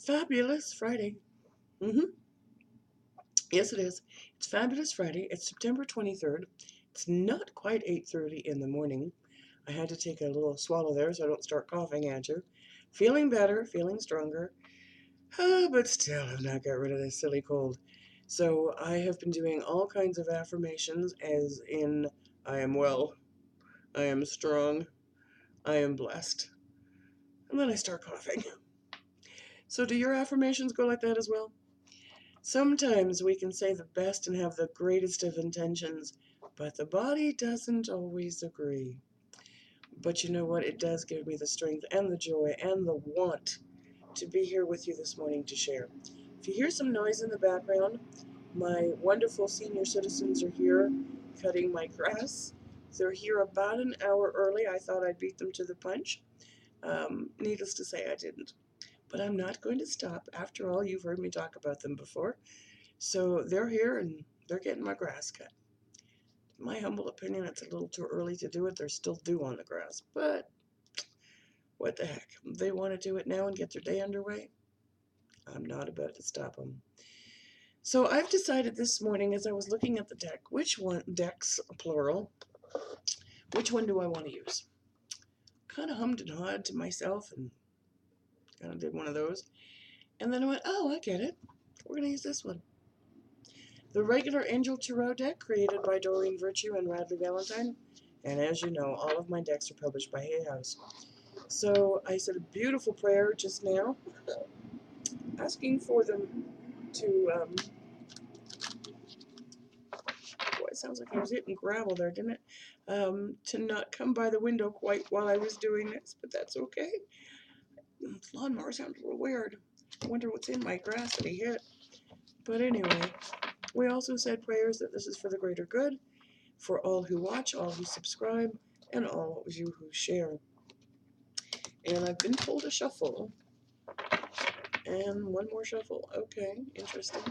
Fabulous Friday. Mm-hmm. Yes, it is. It's Fabulous Friday. It's September 23rd. It's not quite 8:30 in the morning. I had to take a little swallow there so I don't start coughing at you. Feeling better, feeling stronger. But still, I've not got rid of this silly cold. So I have been doing all kinds of affirmations, as in, I am well, I am strong, I am blessed. And then I start coughing. So do your affirmations go like that as well? Sometimes we can say the best and have the greatest of intentions, but the body doesn't always agree. But you know what? It does give me the strength and the joy and the want to be here with you this morning to share. If you hear some noise in the background, my wonderful senior citizens are here cutting my grass. They're here about an hour early. I thought I'd beat them to the punch. Needless to say, I didn't. But I'm not going to stop. After all, you've heard me talk about them before. So they're here and they're getting my grass cut. In my humble opinion, it's a little too early to do it. There's still dew on the grass. But what the heck? They want to do it now and get their day underway. I'm not about to stop them. So I've decided this morning as I was looking at the deck, decks, plural, which one do I want to use? Kind of hummed and hawed to myself and kind of did one of those. And then I went, oh, I get it. We're going to use this one. The regular Angel Tarot deck created by Doreen Virtue and Radley Valentine. And as you know, all of my decks are published by Hay House. So I said a beautiful prayer just now, asking for them to, boy, it sounds like I was hitting gravel there, didn't it? To not come by the window quite while I was doing this, but that's okay. This lawnmower sounds a little weird. I wonder what's in my grass that he hit. But anyway, we also said prayers that this is for the greater good, for all who watch, all who subscribe, and all of you who share. And I've been told to shuffle. And one more shuffle. Okay, interesting.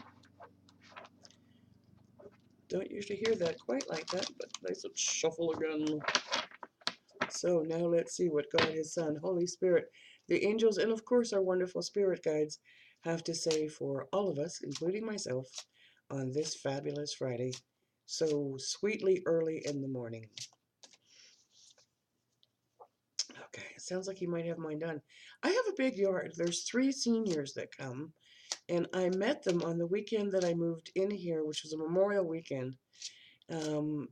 Don't usually hear that quite like that, but I said shuffle again. So now let's see what God, His Son, Holy Spirit, the angels, and of course our wonderful spirit guides have to say for all of us, including myself, on this fabulous Friday, so sweetly early in the morning. Okay, it sounds like you might have mine done. I have a big yard. There's 3 seniors that come, and I met them on the weekend that I moved in here, which was a Memorial weekend,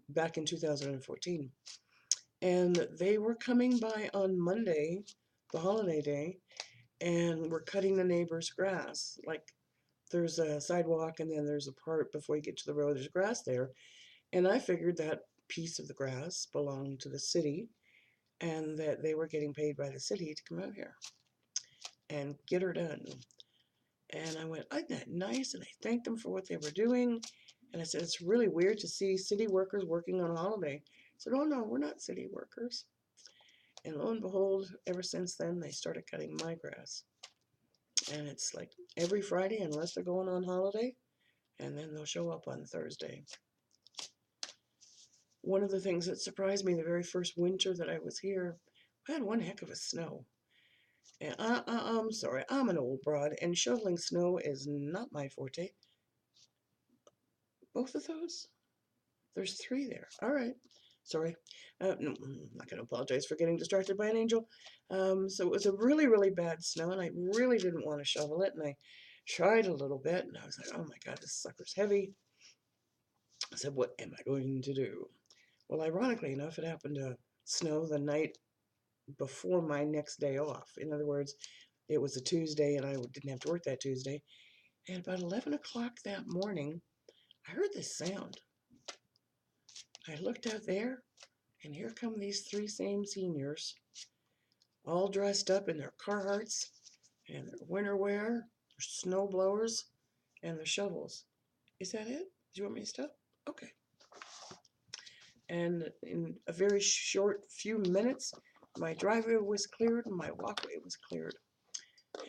back in 2014. And they were coming by on Monday, the holiday day, and we're cutting the neighbor's grass. Like, there's a sidewalk and then there's a part before you get to the road, there's grass there. And I figured that piece of the grass belonged to the city and that they were getting paid by the city to come out here and get her done. And I went, isn't that nice? And I thanked them for what they were doing. And I said, it's really weird to see city workers working on a holiday. I said, oh no, we're not city workers. And lo and behold, ever since then, they started cutting my grass. And it's like every Friday, unless they're going on holiday, and then they'll show up on Thursday. One of the things that surprised me the very first winter that I was here, I had one heck of a snow. And I'm sorry, I'm an old broad, and shoveling snow is not my forte. Both of those? There's 3 there. All right. Sorry. No, I'm not going to apologize for getting distracted by an angel. So it was a really, really bad snow, and I really didn't want to shovel it, and I tried a little bit, and I was like, oh my God, this sucker's heavy. I said, what am I going to do? Well, ironically enough, it happened to snow the night before my next day off. In other words, it was a Tuesday, and I didn't have to work that Tuesday. And about 11 o'clock that morning, I heard this sound. I looked out there, and here come these 3 same seniors, all dressed up in their Carhartts and their winter wear, their snow blowers, and their shovels. Is that it? Do you want me to stop? Okay. And in a very short few minutes, my driveway was cleared and my walkway was cleared.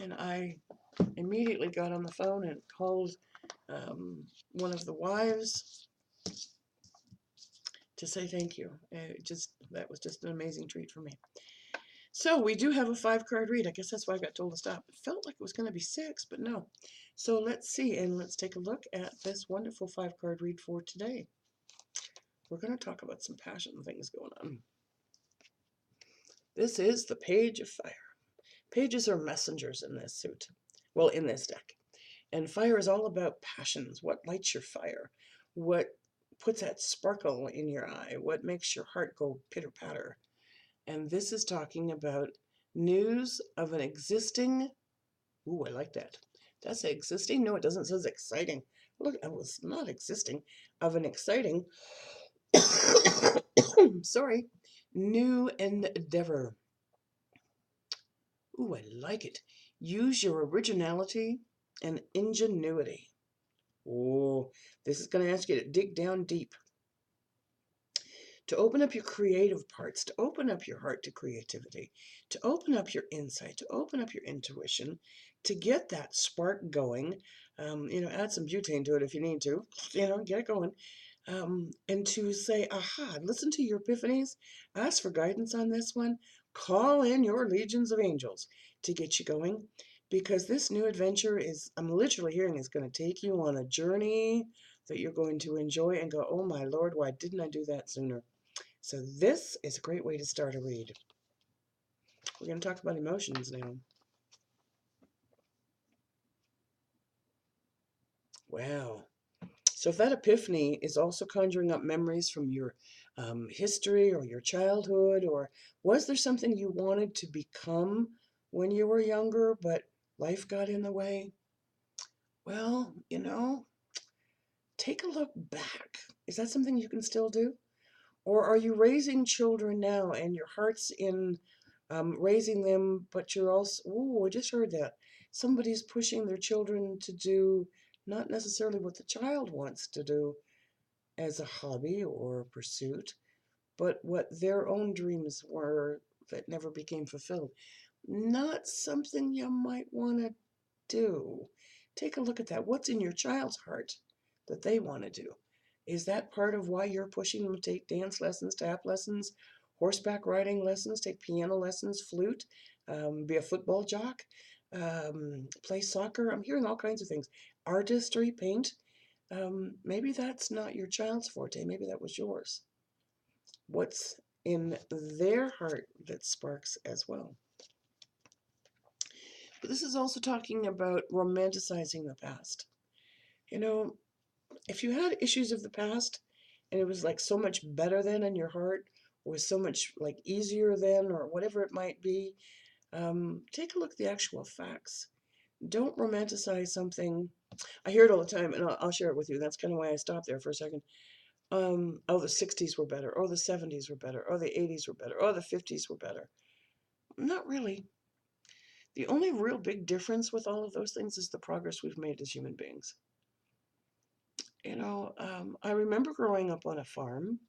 And I immediately got on the phone and called one of the wives to say thank you. That was just an amazing treat for me. So we do have a 5 card read. I guess that's why I got told to stop. It felt like it was going to be 6, but no. So let's see, and let's take a look at this wonderful 5 card read for today. We're going to talk about some passion things going on. This is the Page of Fire. Pages are messengers in this suit. Well, in this deck. And fire is all about passions. What lights your fire? What puts that sparkle in your eye? What makes your heart go pitter-patter? And this is talking about news of an existing, ooh, I like that. That's existing? No, it doesn't. It says exciting. Look, it was not existing. Of an exciting, sorry, new endeavor. Ooh, I like it. Use your originality and ingenuity. Oh, this is going to ask you to dig down deep, to open up your creative parts, to open up your heart to creativity, to open up your insight, to open up your intuition, to get that spark going. Add some butane to it if you need to, get it going. And to say, aha, listen to your epiphanies, ask for guidance on this one, call in your legions of angels to get you going, because this new adventure is, I'm literally hearing, is going to take you on a journey that you're going to enjoy and go, oh my Lord, why didn't I do that sooner? So this is a great way to start a read. We're going to talk about emotions now. Wow. So if that epiphany is also conjuring up memories from your history or your childhood, or was there something you wanted to become when you were younger, but life got in the way? Well, take a look back. Is that something you can still do? Or are you raising children now and your heart's in raising them, but you're also, oh, I just heard that. Somebody's pushing their children to do not necessarily what the child wants to do as a hobby or a pursuit, but what their own dreams were that never became fulfilled. Not something you might want to do. Take a look at that. What's in your child's heart that they want to do? Is that part of why you're pushing them to take dance lessons, tap lessons, horseback riding lessons, take piano lessons, flute, be a football jock, play soccer? I'm hearing all kinds of things. Artistry, paint. Maybe that's not your child's forte. Maybe that was yours. What's in their heart that sparks as well? But this is also talking about romanticizing the past. If you had issues of the past and it was like so much better then in your heart, or was so much like easier then, or whatever it might be, take a look at the actual facts. Don't romanticize something. I hear it all the time, and I'll share it with you. That's kind of why I stopped there for a second. Oh, the 60s were better. Oh, the 70s were better. Oh, the 80s were better. Oh, the 50s were better. Not really. The only real big difference with all of those things is the progress we've made as human beings. I remember growing up on a farm,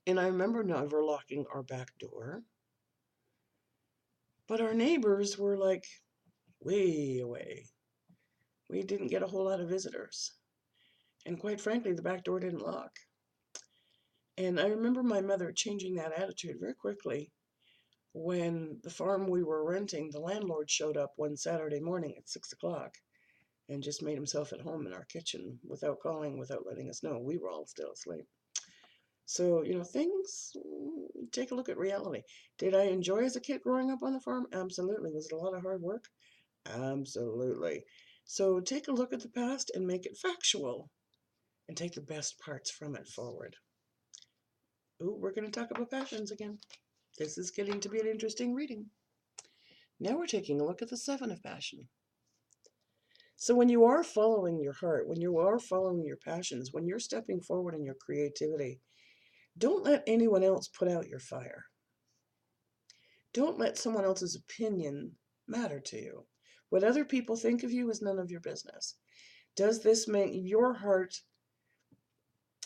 and I remember never locking our back door, but our neighbors were like way away. We didn't get a whole lot of visitors, and quite frankly, the back door didn't lock. And I remember my mother changing that attitude very quickly when the farm we were renting, the landlord showed up one Saturday morning at 6 o'clock and just made himself at home in our kitchen without calling, without letting us know. We were all still asleep. So, things, take a look at reality. Did I enjoy as a kid growing up on the farm? Absolutely. Was it a lot of hard work? Absolutely. So take a look at the past and make it factual and take the best parts from it forward. Ooh, we're going to talk about passions again. This is getting to be an interesting reading. Now we're taking a look at the 7 of passion. So when you are following your heart, when you are following your passions, when you're stepping forward in your creativity, don't let anyone else put out your fire. Don't let someone else's opinion matter to you. What other people think of you is none of your business. Does this make your heart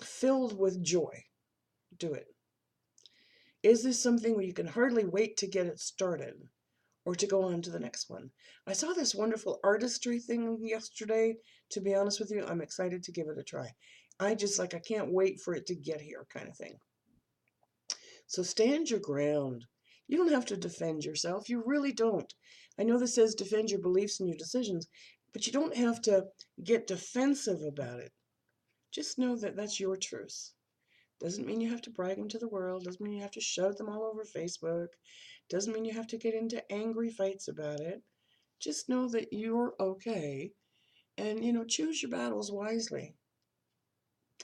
filled with joy? Do it. Is this something where you can hardly wait to get it started or to go on to the next one? I saw this wonderful artistry thing yesterday. To be honest with you, I'm excited to give it a try. I can't wait for it to get here kind of thing. So stand your ground. You don't have to defend yourself. You really don't. I know this says defend your beliefs and your decisions, but you don't have to get defensive about it. Just know that that's your truth. Doesn't mean you have to brag them to the world. Doesn't mean you have to shout them all over Facebook. Doesn't mean you have to get into angry fights about it. Just know that you're okay, and choose your battles wisely.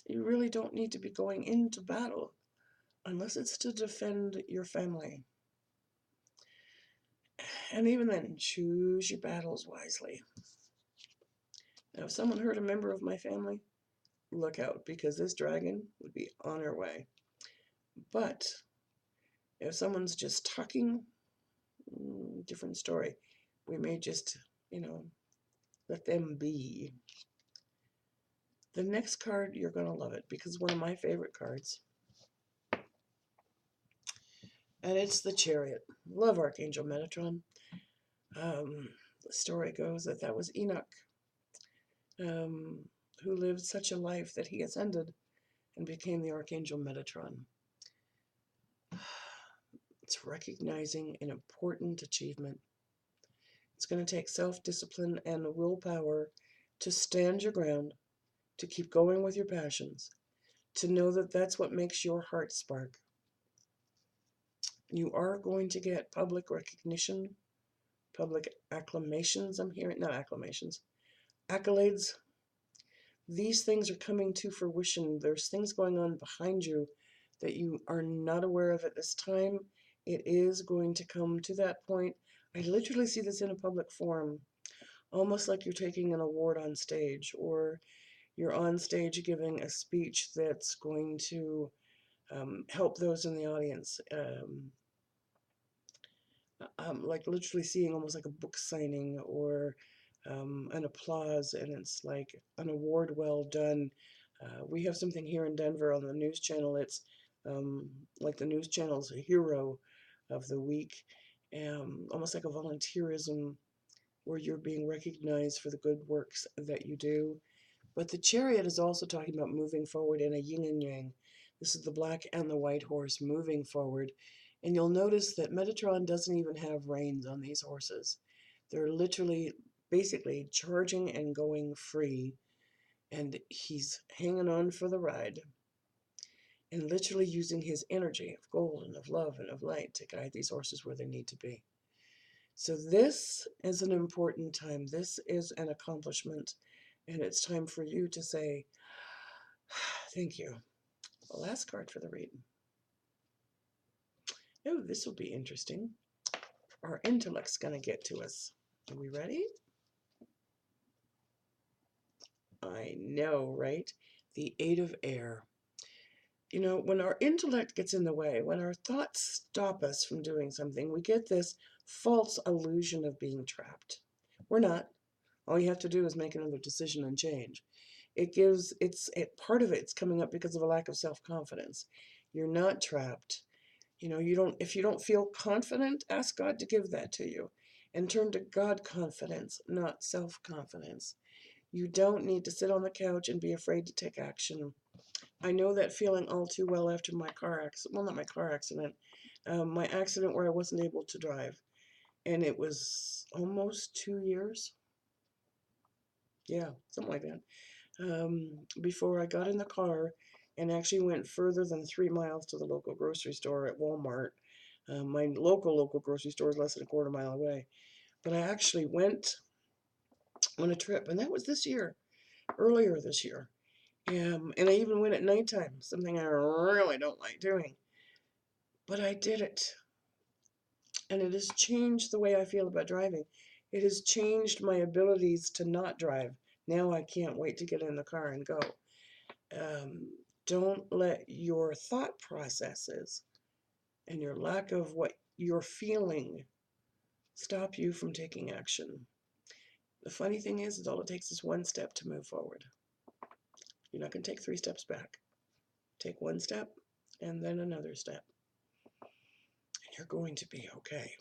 You really don't need to be going into battle unless it's to defend your family. And even then, choose your battles wisely. Now, if someone hurt a member of my family, look out, because this dragon would be on her way. But if someone's just talking, different story. We may just, let them be. The next card, you're going to love it because it's one of my favorite cards. And it's the Chariot. Love Archangel Metatron. The story goes that was Enoch, who lived such a life that he ascended and became the Archangel Metatron. It's recognizing an important achievement. It's going to take self-discipline and willpower to stand your ground, to keep going with your passions, to know that that's what makes your heart spark. You are going to get public recognition, public acclamations. I'm hearing, not acclamations, accolades. These things are coming to fruition. There's things going on behind you that you are not aware of at this time. It is going to come to that point. I literally see this in a public forum, almost like you're taking an award on stage, or you're on stage giving a speech that's going to help those in the audience. Like literally seeing almost like a book signing or an applause, and it's like an award well done. We have something here in Denver on the news channel. It's like the news channel's hero of the week, almost like a volunteerism where you're being recognized for the good works that you do. But the Chariot is also talking about moving forward in a yin and yang. This is the black and the white horse moving forward. And you'll notice that Metatron doesn't even have reins on these horses. They're literally, basically, charging and going free. And he's hanging on for the ride. And literally using his energy of gold and of love and of light to guide these horses where they need to be. So this is an important time. This is an accomplishment. And it's time for you to say, thank you. The last card for the reading. Oh, this will be interesting. Our intellect's going to get to us. Are we ready? I know, right? The Eight of Air. You know, when our intellect gets in the way, when our thoughts stop us from doing something, we get this false illusion of being trapped. We're not. All you have to do is make another decision and change. Part of it's coming up because of a lack of self-confidence. You're not trapped. If you don't feel confident, ask God to give that to you and turn to God confidence, not self-confidence. You don't need to sit on the couch and be afraid to take action. I know that feeling all too well after my car accident. Well, not my car accident, my accident where I wasn't able to drive. And it was almost 2 years. Yeah, something like that. Before I got in the car and actually went further than 3 miles to the local grocery store at Walmart. My local grocery store is less than a quarter mile away. But I actually went on a trip, and that was this year, earlier this year. And I even went at nighttime, something I really don't like doing. But I did it. And it has changed the way I feel about driving. It has changed my abilities to not drive. Now I can't wait to get in the car and go. Don't let your thought processes and your lack of what you're feeling stop you from taking action. The funny thing is all it takes is one step to move forward. You're not going to take 3 steps back. Take one step and then another step. And you're going to be okay.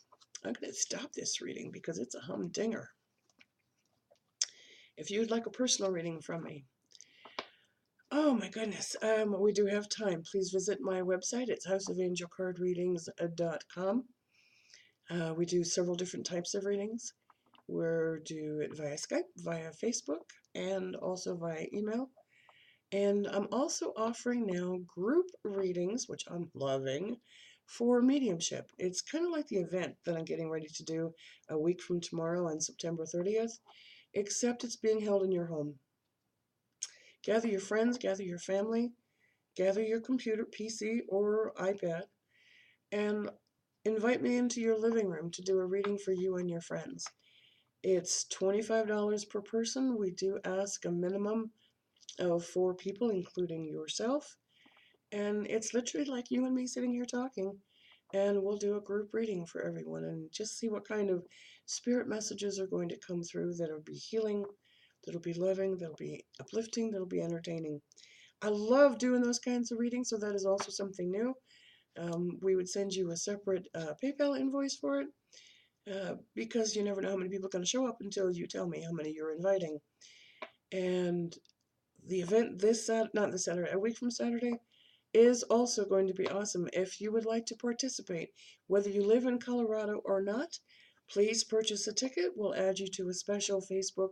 I'm going to stop this reading because it's a humdinger. If you'd like a personal reading from me, oh my goodness, we do have time. Please visit my website. It's houseofangelcardreadings.com. We do several different types of readings. We do it via Skype, via Facebook, and also via email. And I'm also offering now group readings, which I'm loving, for mediumship. It's kind of like the event that I'm getting ready to do a week from tomorrow on September 30th, except it's being held in your home. Gather your friends, gather your family, gather your computer, PC, or iPad, and invite me into your living room to do a reading for you and your friends. It's $25 per person. We do ask a minimum of 4 people, including yourself. And it's literally like you and me sitting here talking, and we'll do a group reading for everyone and just see what kind of spirit messages are going to come through that'll be healing, that'll be loving, that'll be uplifting, that'll be entertaining. I love doing those kinds of readings, so that is also something new. We would send you a separate PayPal invoice for it because you never know how many people are going to show up until you tell me how many you're inviting. And the event not this Saturday, a week from Saturday, is also going to be awesome. If you would like to participate, whether you live in Colorado or not, please purchase a ticket. We'll add you to a special Facebook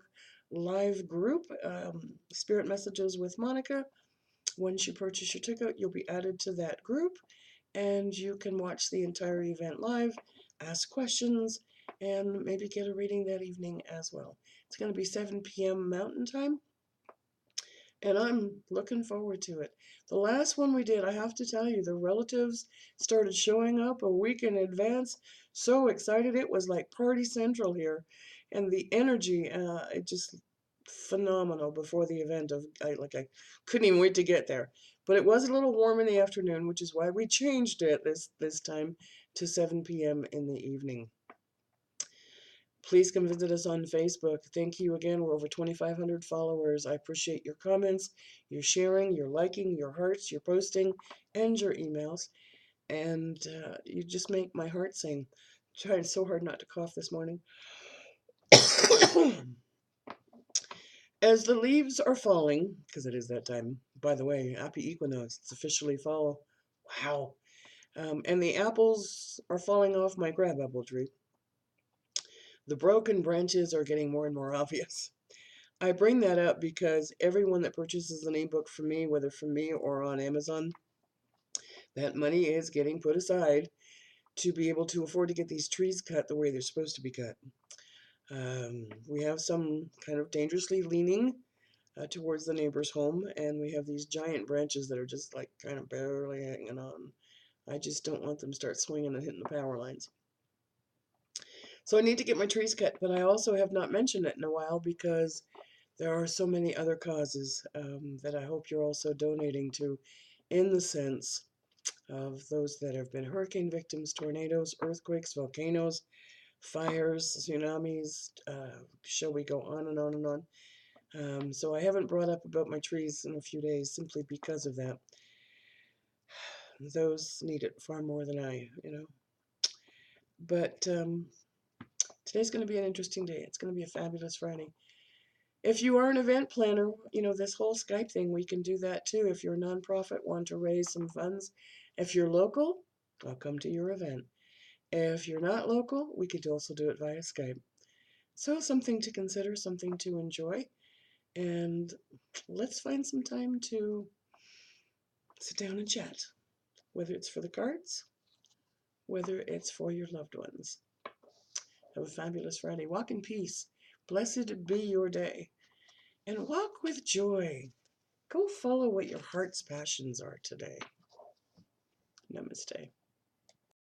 live group, Spirit Messages with Monica. Once you purchase your ticket, you'll be added to that group, and you can watch the entire event live, ask questions, and maybe get a reading that evening as well. It's going to be 7 p.m. Mountain Time, and I'm looking forward to it. The last one we did, I have to tell you, the relatives started showing up a week in advance. So excited. It was like party central here. And the energy, it just phenomenal before the event I couldn't even wait to get there. But it was a little warm in the afternoon, which is why we changed it this time to 7 p.m. in the evening. Please come visit us on Facebook. Thank you again. We're over 2,500 followers. I appreciate your comments, your sharing, your liking, your hearts, your posting, and your emails. And you just make my heart sing. I'm trying so hard not to cough this morning. As the leaves are falling, because it is that time, by the way, happy equinox, it's officially fall. Wow. And the apples are falling off my crabapple tree. The broken branches are getting more and more obvious. I bring that up because everyone that purchases an ebook from me, whether from me or on Amazon, that money is getting put aside to be able to afford to get these trees cut the way they're supposed to be cut. We have some kind of dangerously leaning towards the neighbor's home, and we have these giant branches that are just like kind of barely hanging on. I just don't want them to start swinging and hitting the power lines. So I need to get my trees cut, but I also have not mentioned it in a while because there are so many other causes that I hope you're also donating to, in the sense of those that have been hurricane victims, tornadoes, earthquakes, volcanoes, fires, tsunamis, shall we go on and on and on. So I haven't brought up about my trees in a few days simply because of that. Those need it far more than I, you know. But today's going to be an interesting day. It's going to be a fabulous Friday. If you are an event planner, you know, this whole Skype thing, we can do that too. If you're a nonprofit, want to raise some funds. If you're local, I'll come to your event. If you're not local, we could also do it via Skype. So something to consider, something to enjoy. And let's find some time to sit down and chat, whether it's for the cards, whether it's for your loved ones. Have a fabulous Friday. Walk in peace. Blessed be your day. And walk with joy. Go follow what your heart's passions are today. Namaste.